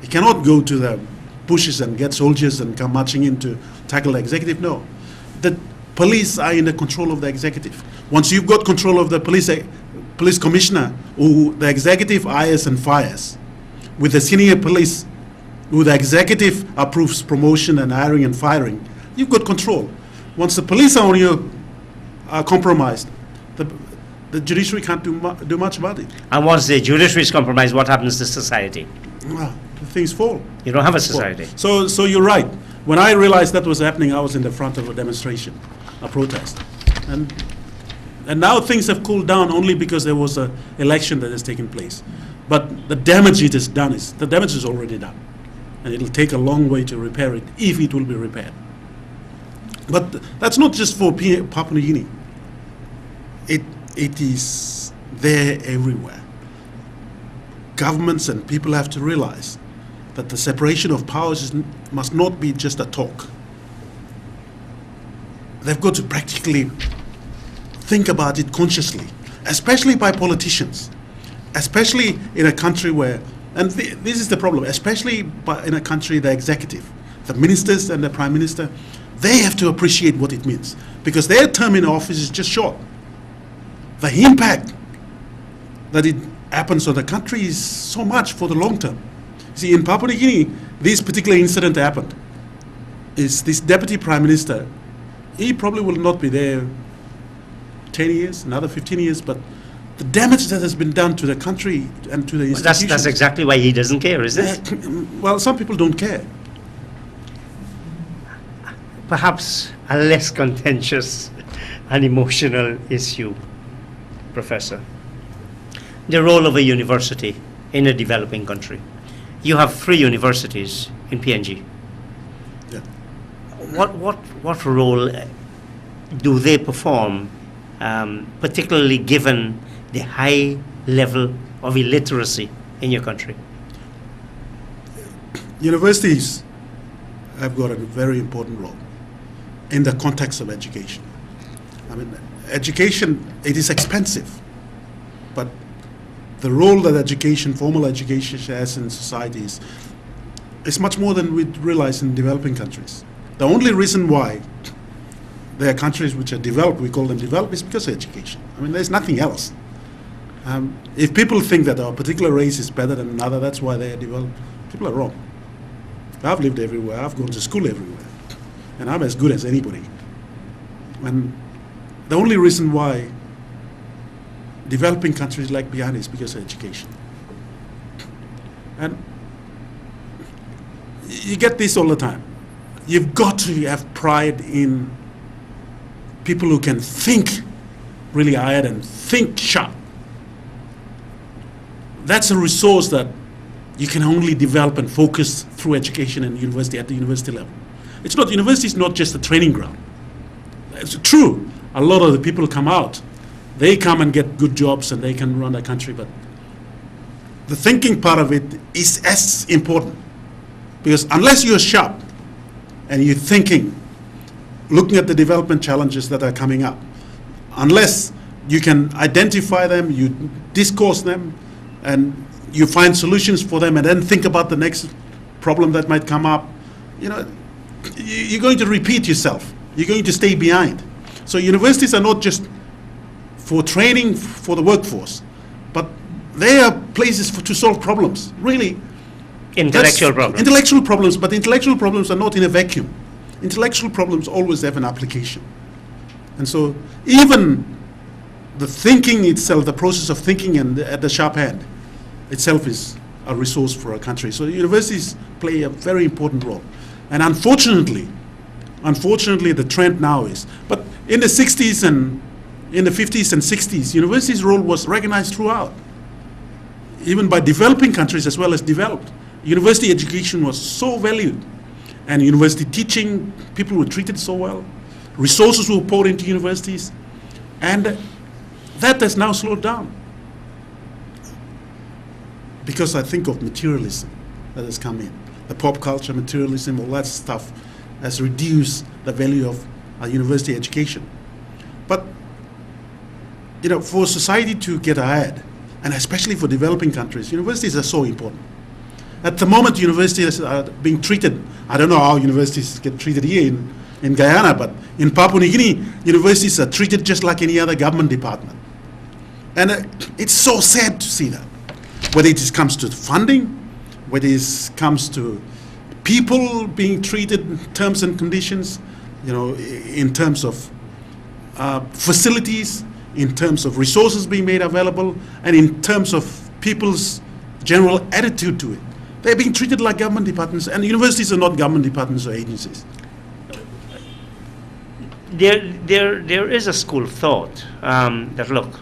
Speaker 2: It cannot go to the bushes and get soldiers and come marching in to tackle the executive. No. The police are in the control of the executive. Once you've got control of the police commissioner, who the executive hires and fires, with the senior police, who the executive approves promotion and hiring and firing, you've got control. Once the police are compromised, the judiciary can't do much about it.
Speaker 1: And once the judiciary is compromised, what happens to society?
Speaker 2: Well, things fall.
Speaker 1: You don't have a society.
Speaker 2: So you're right. When I realized that was happening, I was in the front of a demonstration, a protest. And now things have cooled down only because there was an election that has taken place. But the damage it has done the damage is already done. And it'll take a long way to repair it, if it will be repaired. But that's not just for Papua New Guinea. It is there everywhere. Governments and people have to realize that the separation of powers must not be just a talk. They've got to practically think about it consciously, especially by politicians, especially in a country where, and this is the problem, especially in a country, the executive, the ministers and the prime minister, they have to appreciate what it means, because their term in office is just short. The impact that it happens on the country is so much for the long term. See, in Papua New Guinea, this particular incident happened. Is this deputy prime minister, he probably will not be there 10 years, another 15 years, but the damage that has been done to the country and to the institutions.
Speaker 1: That's exactly why he doesn't care, is it?
Speaker 2: Well, some people don't care.
Speaker 1: Perhaps a less contentious and emotional issue, Professor. The role of a university in a developing country. You have 3 universities in PNG.
Speaker 2: Yeah.
Speaker 1: What role do they perform, particularly given the high level of illiteracy in your country?
Speaker 2: Universities have got a very important role in the context of education. I mean, education, it is expensive, but the role that education, formal education has in societies is much more than we realize in developing countries. The only reason why there are countries which are developed, we call them developed, is because of education. I mean, there's nothing else. If people think that a particular race is better than another, that's why they are developed, people are wrong. I've lived everywhere, I've gone to school everywhere, and I'm as good as anybody. And the only reason why developing countries like Guyana is because of education. And you get this all the time. You've got to have pride in people who can think really ahead and think sharp. That's a resource that you can only develop and focus through education and university at the university level. University is not just a training ground. It's true, a lot of the people come out, they come and get good jobs and they can run the country, but the thinking part of it is as important. Because unless you're sharp and you're thinking, looking at the development challenges that are coming up, unless you can identify them, you discourse them, and you find solutions for them, and then think about the next problem that might come up, you're going to repeat yourself. You're going to stay behind. So universities are not just for training for the workforce, but they are places to solve problems, really.
Speaker 1: Intellectual problems.
Speaker 2: Intellectual problems, but intellectual problems are not in a vacuum. Intellectual problems always have an application. And so even the thinking itself, the process of thinking and at the sharp hand itself is a resource for a country. So universities play a very important role. And unfortunately, the trend now is, but in the 60s and in the 50s and 60s, universities' role was recognized throughout, even by developing countries as well as developed. University education was so valued, and university teaching, people were treated so well, resources were poured into universities, and that has now slowed down. Because I think of materialism that has come in. The pop culture, materialism, all that stuff has reduced the value of a university education. But, for society to get ahead, and especially for developing countries, universities are so important. At the moment, universities are being treated, I don't know how universities get treated here in Guyana, but in Papua New Guinea, universities are treated just like any other government department. And it's so sad to see that. Whether it comes to funding, whether it comes to people being treated in terms and conditions, in terms of facilities, in terms of resources being made available, and in terms of people's general attitude to it. They're being treated like government departments, and universities are not government departments or agencies.
Speaker 1: There is a school of thought that, look,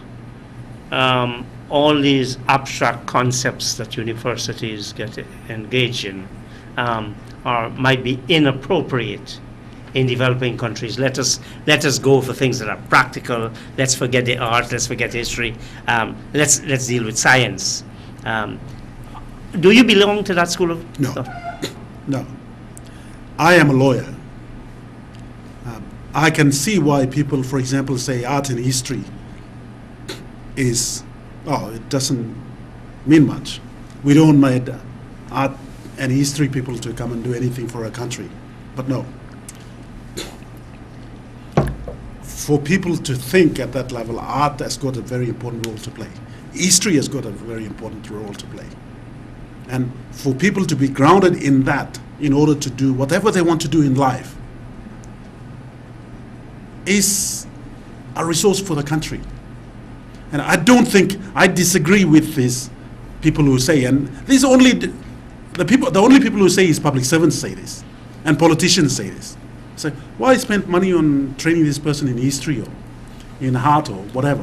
Speaker 1: all these abstract concepts that universities get engaged in might be inappropriate in developing countries. Let us go for things that are practical. Let's forget the art. Let's forget history. Let's deal with science. Do you belong to that school of thought?
Speaker 2: No. I am a lawyer. I can see why people, for example, say art and history it doesn't mean much. We don't need art and history people to come and do anything for our country. But no. For people to think at that level, art has got a very important role to play. History has got a very important role to play. And for people to be grounded in that in order to do whatever they want to do in life is a resource for the country. And I disagree with these people who say, and these only the only people who say is public servants say this, and politicians say this. Say, why spend money on training this person in history or in art or whatever,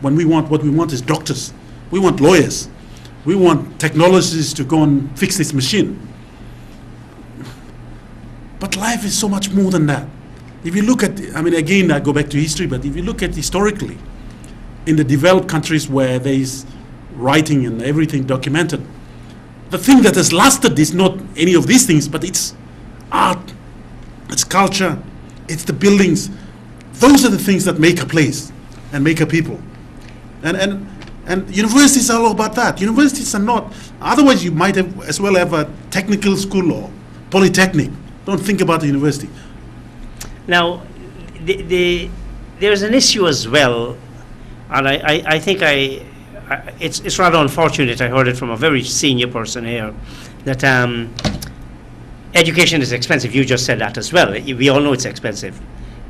Speaker 2: when what we want is doctors, we want lawyers, we want technologists to go and fix this machine. But life is so much more than that. If you look at, again, I go back to history, but if you look at historically, in the developed countries where there is writing and everything documented, the thing that has lasted is not any of these things, but it's art, it's culture, it's the buildings. Those are the things that make a place and make a people. And universities are all about that. Universities are not, otherwise you might as well have a technical school or polytechnic. Don't think about the university.
Speaker 1: Now, there's an issue as well, and I think it's rather unfortunate, I heard it from a very senior person here, that education is expensive. You just said that as well. We all know it's expensive.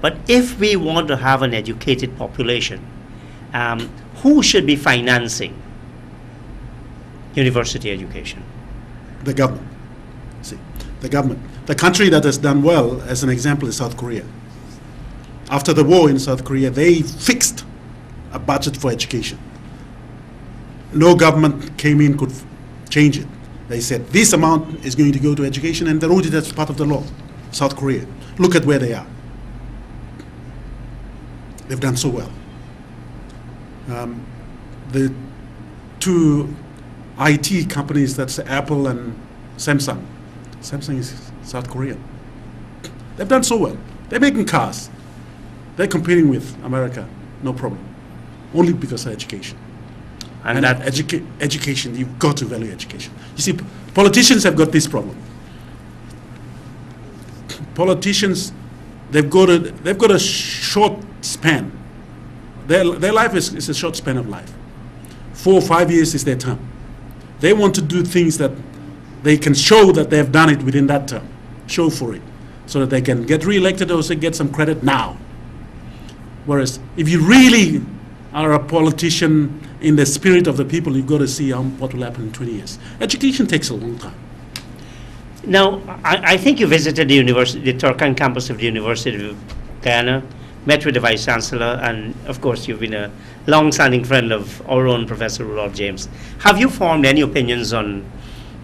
Speaker 1: But if we want to have an educated population, who should be financing university education?
Speaker 2: The government. See, the government. The country that has done well, as an example, is South Korea. after the war in South Korea, they fixed a budget for education. No government came in could change it. They said this amount is going to go to education, and they wrote it as part of the law. South Korea, look at where they are. They've done so well. The two IT companies, that's Apple and Samsung. Samsung is South Korean. They've done so well. They're making cars. They're competing with America, no problem. Only because of education. And that education, you've got to value education. You see, politicians have got this problem. Politicians, they've got a short span. Their life is a short span of life. 4 or 5 years is their term. They want to do things that they can show that they have done it within that term. Show for it. So that they can get re-elected or get some credit now. Whereas if you really are a politician in the spirit of the people, you've got to see what will happen in 20 years. Education takes a long time.
Speaker 1: Now, I think you visited the university, the Turkan campus of the University of Guyana, met with the Vice Chancellor, and of course you've been a long-standing friend of our own Professor Rudolph James. Have you formed any opinions on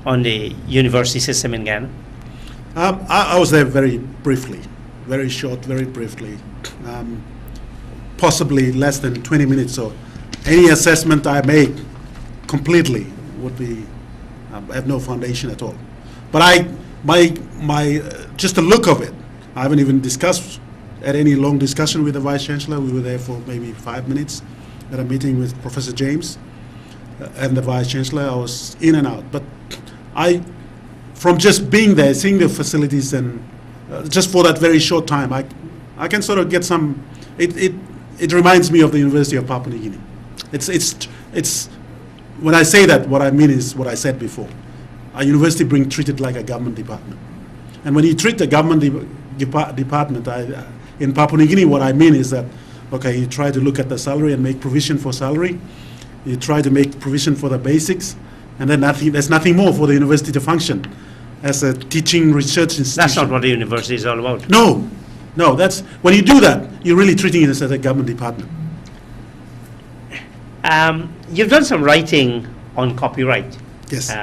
Speaker 1: the university system in Guyana?
Speaker 2: I was there very briefly, very short, very briefly, possibly less than 20 minutes. So any assessment I make completely would be, have no foundation at all. But just the look of it, I haven't even had any long discussion with the Vice Chancellor. We were there for maybe 5 minutes at a meeting with Professor James and the Vice Chancellor. I was in and out. But from just being there, seeing the facilities, and just for that very short time, I can sort of get some. It reminds me of the University of Papua New Guinea. It's when I say that, what I mean is what I said before. A university being treated like a government department, and when you treat a government department in Papua New Guinea, what I mean is that, okay, you try to look at the salary and make provision for salary. You try to make provision for the basics, and then there's nothing more for the university to function as a teaching research institution.
Speaker 1: That's not what the university is all about.
Speaker 2: No, that's when you do that, you're really treating it as a government department.
Speaker 1: You've done some writing on copyright.
Speaker 2: Yes.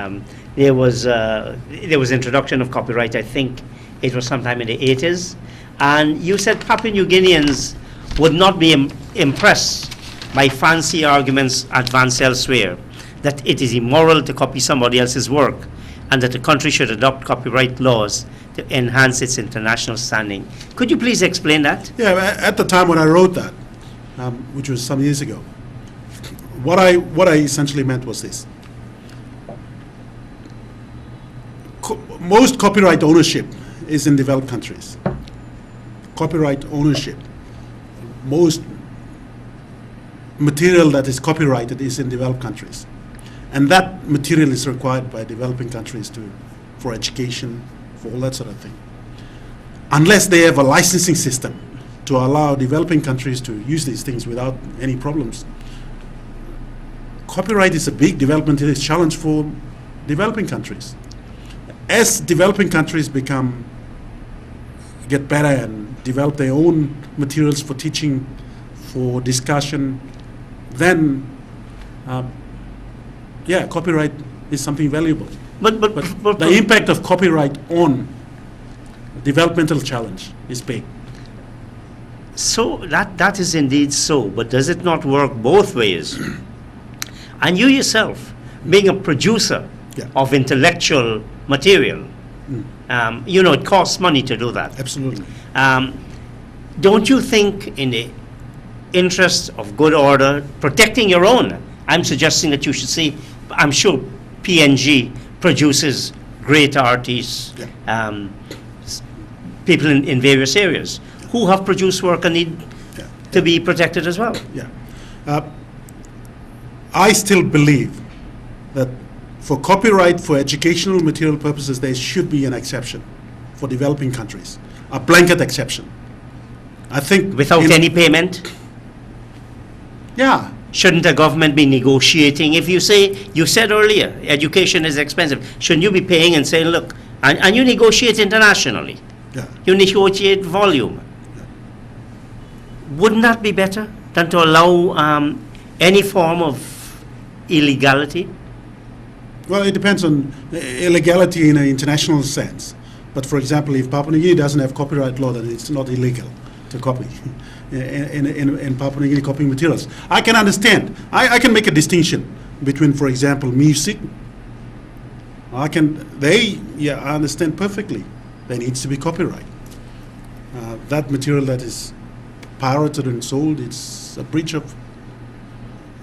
Speaker 1: There was introduction of copyright, I think it was sometime in the 80s, and you said Papua New Guineans would not be impressed by fancy arguments advanced elsewhere, that it is immoral to copy somebody else's work, and that the country should adopt copyright laws to enhance its international standing. Could you please explain that?
Speaker 2: Yeah, at the time when I wrote that, which was some years ago, what I essentially meant was this. Most copyright ownership is in developed countries. Copyright ownership, most material that is copyrighted is in developed countries. And that material is required by developing countries for education, for all that sort of thing. Unless they have a licensing system to allow developing countries to use these things without any problems, copyright is a big developmental challenge for developing countries. As developing countries get better and develop their own materials for teaching, for discussion, then copyright is something valuable. But the impact of copyright on developmental challenge is big.
Speaker 1: So that is indeed so, but does it not work both ways? And you yourself, being a producer of intellectual material, it costs money to do that.
Speaker 2: Absolutely.
Speaker 1: Don't you think, in the interest of good order, protecting your own, I'm suggesting that you should see, I'm sure PNG produces great artists, people in various areas who have produced work and need to be protected as well.
Speaker 2: Yeah. I still believe that for copyright, for educational material purposes, there should be an exception for developing countries, a blanket exception. I think
Speaker 1: without any payment?
Speaker 2: Yeah.
Speaker 1: Shouldn't the government be negotiating? If you said earlier, education is expensive, shouldn't you be paying and saying, look, and you negotiate internationally?
Speaker 2: Yeah.
Speaker 1: You negotiate volume. wouldn't that be better than to allow any form of illegality?
Speaker 2: Well, it depends on illegality in an international sense. But for example, if Papua New Guinea doesn't have copyright law, then it's not illegal to copy in Papua New Guinea copying materials. I can understand. I can make a distinction between, for example, music. I understand perfectly. There needs to be copyright. That material that is pirated and sold, it's a breach of.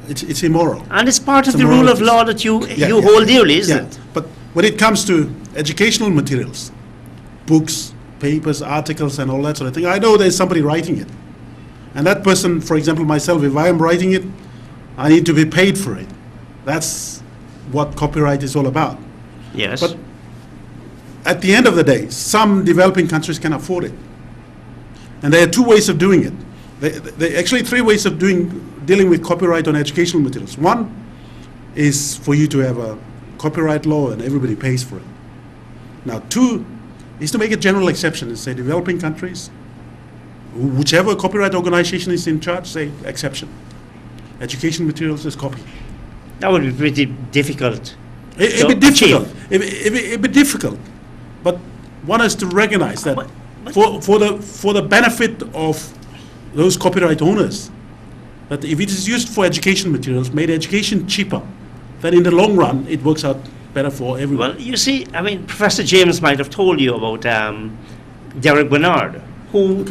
Speaker 2: It's immoral.
Speaker 1: And it's part of the rule of law that you hold dearly, isn't it?
Speaker 2: But when it comes to educational materials, books, papers, articles, and all that sort of thing, I know there's somebody writing it. And that person, for example, myself, if I am writing it, I need to be paid for it. That's what copyright is all about.
Speaker 1: Yes.
Speaker 2: But at the end of the day, some developing countries can afford it. And there are two ways of doing it. There are actually three ways of dealing with copyright on educational materials. One is for you to have a copyright law and everybody pays for it. Now, two is to make a general exception and say developing countries, whichever copyright organization is in charge, say exception. Education materials is copy.
Speaker 1: That would be pretty difficult.
Speaker 2: It'd be difficult. It'd be difficult. But one has to recognize that for the benefit of those copyright owners, that if it is used for education materials, made education cheaper, then in the long run it works out better for everyone.
Speaker 1: Well, you see, I mean, Professor James might have told you about Derek Bernard, who,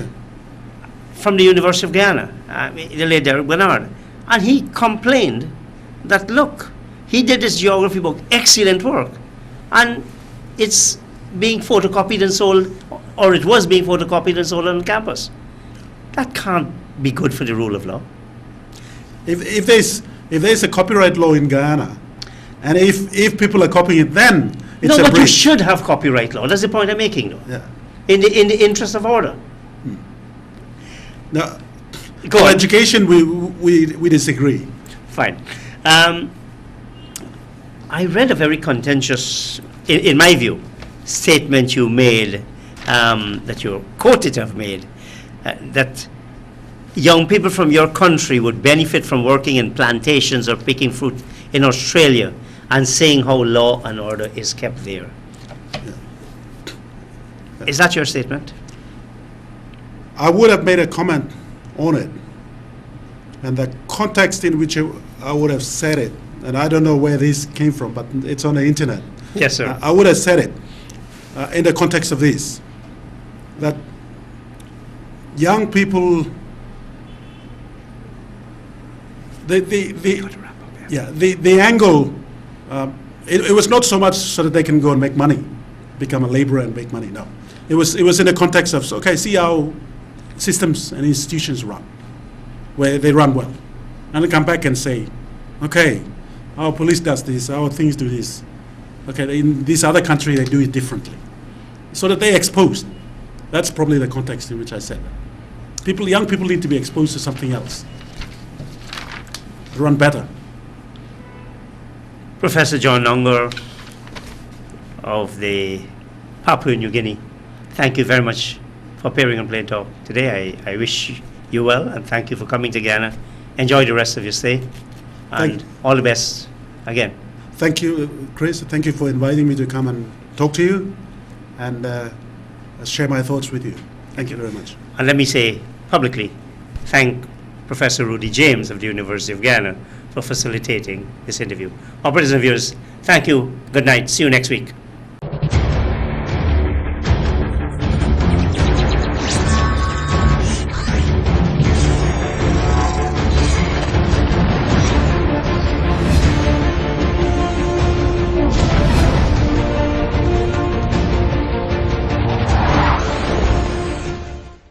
Speaker 1: from the University of Guyana, the late Derek Bernard, and he complained that, look, he did his geography book, excellent work, and it's being photocopied and sold, or it was being photocopied and sold on campus. That can't be good for the rule of law.
Speaker 2: If there's a copyright law in Guyana, and if people are copying it, then it's a breach.
Speaker 1: You should have copyright law. That's the point I'm making, though.
Speaker 2: Yeah.
Speaker 1: In the interest of order.
Speaker 2: Now,
Speaker 1: Go
Speaker 2: for
Speaker 1: on.
Speaker 2: education, we disagree.
Speaker 1: Fine. I read a very contentious, in my view, statement you made, that you're quoted to have made, that young people from your country would benefit from working in plantations or picking fruit in Australia, and saying how law and order is kept there.
Speaker 2: Yeah.
Speaker 1: Is that your statement?
Speaker 2: I would have made a comment on it, and the context in which I would have said it, and I don't know where this came from, but it's on the internet.
Speaker 1: Yes, sir.
Speaker 2: I would have said it in the context of this, that young people, the angle, it was not so much so that they can go and make money, become a laborer and make money. No, it was in the context of, okay, see how systems and institutions run, where they run well, and they come back and say, okay, our police does this, our things do this. Okay, in this other country they do it differently, so that they're exposed. That's probably the context in which I said that. Young people need to be exposed to something else, run better.
Speaker 1: Professor John Nonggorr of the Papua New Guinea, thank you very much for appearing on Plain Talk today. I wish you well, and thank you for coming to Guyana. Enjoy the rest of your stay, and all the best again.
Speaker 2: Thank you, Chris. Thank you for inviting me to come and talk to you and share my thoughts with you. Thank you very much.
Speaker 1: And let me say publicly, thank Professor Rudy James of the University of Guyana for facilitating this interview. Operators and viewers, thank you. Good night. See you next week.